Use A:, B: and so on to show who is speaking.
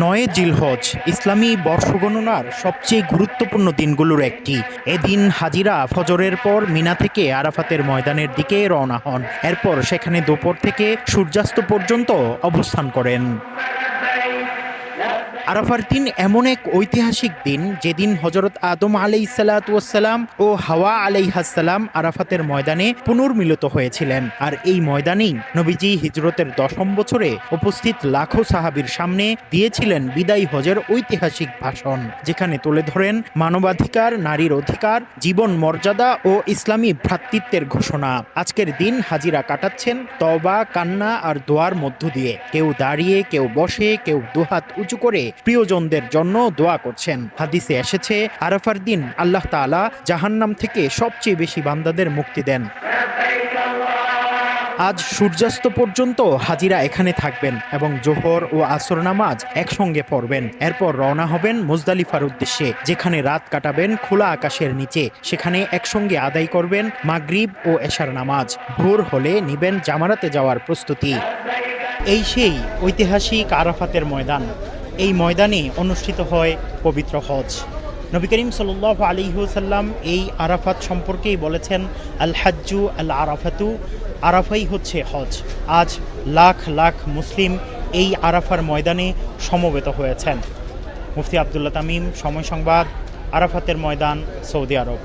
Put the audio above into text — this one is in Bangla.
A: নয় জিলহজ ইসলামী বর্ষগণনার সবচেয়ে গুরুত্বপূর্ণ দিনগুলোর একটি। এদিন হাজিরা ফজরের পর মিনা থেকে আরাফাতের ময়দানের দিকে রওনা হন। এরপর সেখানে দুপুর থেকে সূর্যাস্ত পর্যন্ত অবস্থান করেন। আরাফার দিন এমন এক ঐতিহাসিক দিন যেদিন হজরত আদম আলাইহিসসালাম ও হাওয়া আলাইহাসসালাম আরাফাতের ময়দানে পুনর্মিলিত হয়েছিলেন। আর এই ময়দানেই নবীজি হিজরতের 10ম বছরে উপস্থিত লাখো সাহাবীর সামনে দিয়েছিলেন বিদায়ী হজের ঐতিহাসিক ভাষণ, যেখানে তুলে ধরেন মানবাধিকার, নারীর অধিকার, জীবন মর্যাদা ও ইসলামী ভ্রাতৃত্বের ঘোষণা। আজকের দিন হাজিরা কাটাচ্ছেন তওবা, কান্না আর দোয়ার মধ্য দিয়ে। কেউ দাঁড়িয়ে, কেউ বসে, কেউ দুহাত উঁচু করে প্রিয়জনদের জন্য দোয়া করছেন। হাদিসে এসেছে, আরাফার দিন আল্লাহ তাআলা জাহান্নাম থেকে সবচেয়ে বেশি বান্দাদের মুক্তি দেন। আজ সূর্যাস্ত পর্যন্ত হাজিরা এখানে থাকবেন এবং জোহর ও আসর নামাজ একসঙ্গে পড়বেন। এরপর রওনা হবেন মুজদালিফার উদ্দেশ্যে, যেখানে রাত কাটাবেন খোলা আকাশের নিচে। সেখানে একসঙ্গে আদায় করবেন মাগরিব ও এশার নামাজ। ভোর হলে নিবেন জামারাতে যাওয়ার প্রস্তুতি। এই সেই ঐতিহাসিক আরাফাতের ময়দান। এই ময়দানে অনুষ্ঠিত হয় পবিত্র হজ। নবী করিম সাল্লাল্লাহু আলাইহি ওয়াসাল্লাম এই আরাফাত সম্পর্কেই বলেছেন, আল হাজ্জু আল আরাফাতু, আরাফাই হচ্ছে হজ। আজ লাখ লাখ মুসলিম এই আরাফার ময়দানে সমবেত হয়েছেন। মুফতি আব্দুল্লাহ তামিম, সময় সংবাদ, আরাফাতের ময়দান, সৌদি আরব।